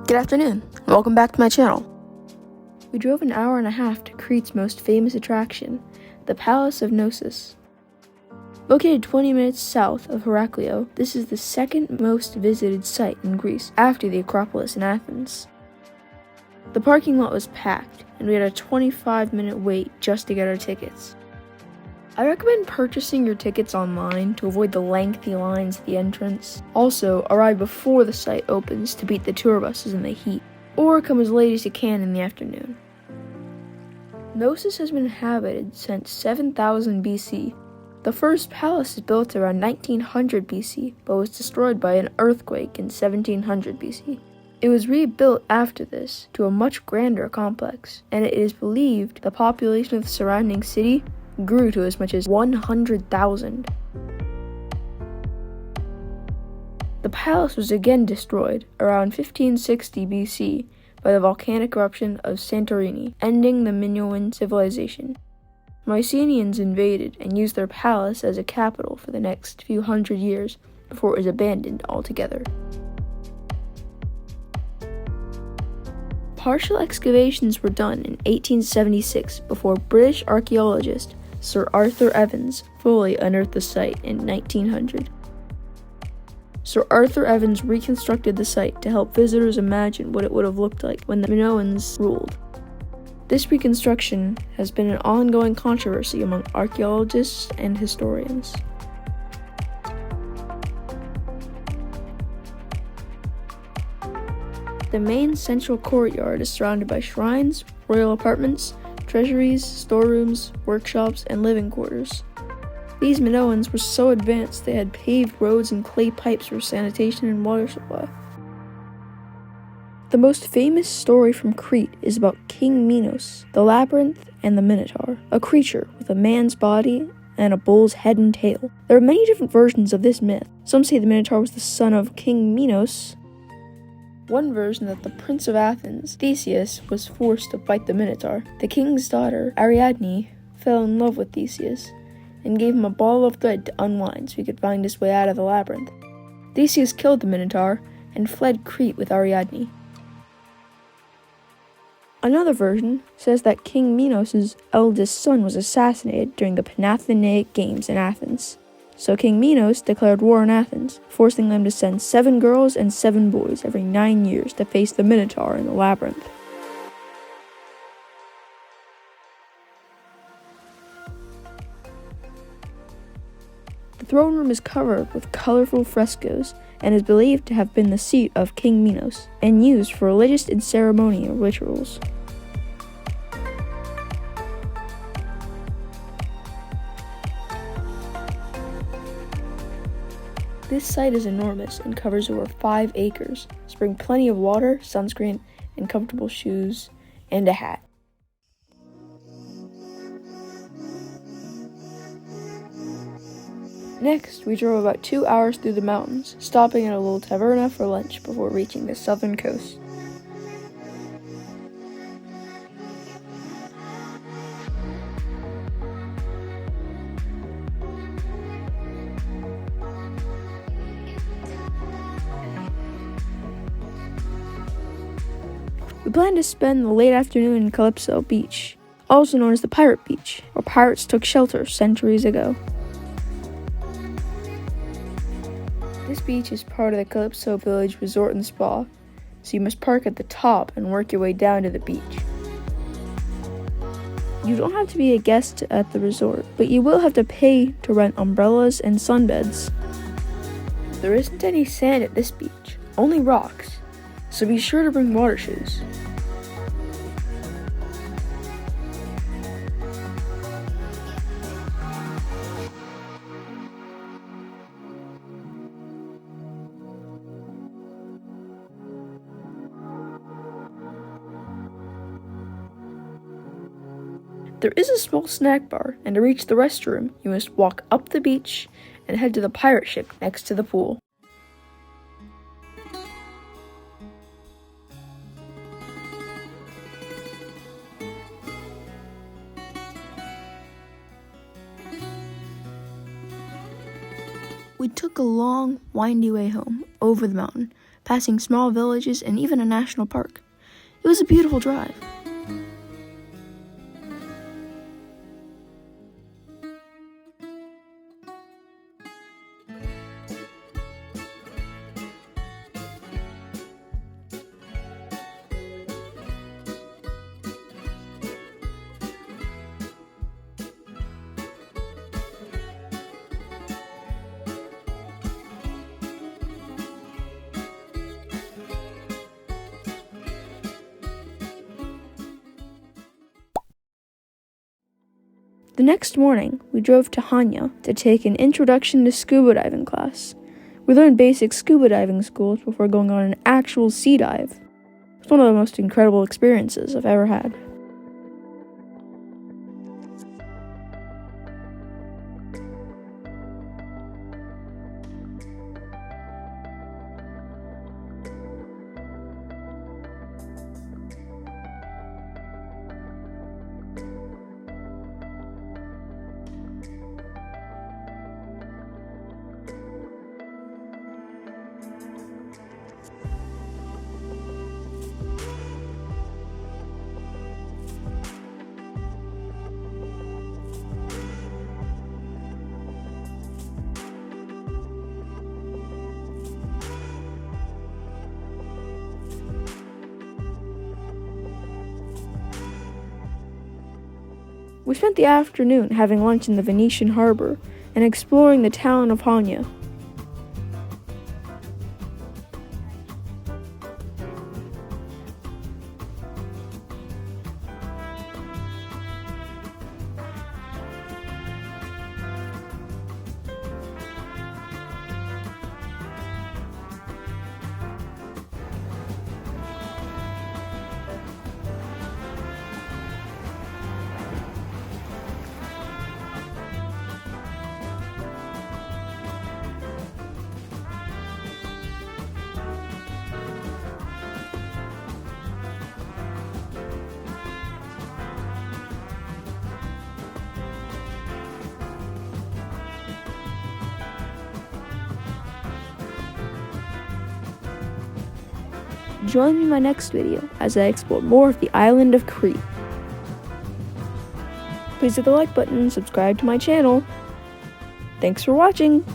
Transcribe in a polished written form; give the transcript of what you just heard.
Good afternoon, and welcome back to my channel. We drove an hour and a half to Crete's most famous attraction, the Palace of Knossós. Located 20 minutes south of Heraklion, this is the second most visited site in Greece after the Acropolis in Athens. The parking lot was packed, and we had a 25-minute wait just to get our tickets. I recommend purchasing your tickets online to avoid the lengthy lines at the entrance. Also, arrive before the site opens to beat the tour buses in the heat, or come as late as you can in the afternoon. Knossos has been inhabited since 7000 BC. The first palace was built around 1900 BC, but was destroyed by an earthquake in 1700 BC. It was rebuilt after this to a much grander complex, and it is believed the population of the surrounding city grew to as much as 100,000. The palace was again destroyed around 1560 BC by the volcanic eruption of Santorini, ending the Minoan civilization. Mycenaeans invaded and used their palace as a capital for the next few hundred years before it was abandoned altogether. Partial excavations were done in 1876 before British archaeologist Sir Arthur Evans fully unearthed the site in 1900. Sir Arthur Evans reconstructed the site to help visitors imagine what it would have looked like when the Minoans ruled. This reconstruction has been an ongoing controversy among archaeologists and historians. The main central courtyard is surrounded by shrines, royal apartments, treasuries, storerooms, workshops, and living quarters. These Minoans were so advanced they had paved roads and clay pipes for sanitation and water supply. The most famous story from Crete is about King Minos, the labyrinth, and the Minotaur, a creature with a man's body and a bull's head and tail. There are many different versions of this myth. Some say the Minotaur was the son of King Minos. One version that the Prince of Athens, Theseus, was forced to fight the Minotaur. The king's daughter, Ariadne, fell in love with Theseus and gave him a ball of thread to unwind so he could find his way out of the labyrinth. Theseus killed the Minotaur and fled Crete with Ariadne. Another version says that King Minos' eldest son was assassinated during the Panathenaic Games in Athens. So King Minos declared war on Athens, forcing them to send 7 girls and 7 boys every 9 years to face the Minotaur in the labyrinth. The throne room is covered with colorful frescoes and is believed to have been the seat of King Minos and used for religious and ceremonial rituals. This site is enormous and covers over 5 acres, so bring plenty of water, sunscreen, and comfortable shoes, and a hat. Next, we drove about 2 hours through the mountains, stopping at a little taverna for lunch before reaching the southern coast. We plan to spend the late afternoon in Kalypso Beach, also known as the Pirate Beach, where pirates took shelter centuries ago. This beach is part of the Calypso Village Resort and Spa, so you must park at the top and work your way down to the beach. You don't have to be a guest at the resort, but you will have to pay to rent umbrellas and sunbeds. There isn't any sand at this beach, only rocks, so be sure to bring water shoes. There is a small snack bar, and to reach the restroom, you must walk up the beach and head to the pirate ship next to the pool. We took a long, windy way home, over the mountain, passing small villages and even a national park. It was a beautiful drive. The next morning, we drove to Chania to take an Introduction to Scuba Diving class. We learned basic scuba diving schools before going on an actual sea dive. It was one of the most incredible experiences I've ever had. We spent the afternoon having lunch in the Venetian Harbor and exploring the town of Chania. Join me in my next video as I explore more of the island of Crete. Please hit the like button and subscribe to my channel. Thanks for watching!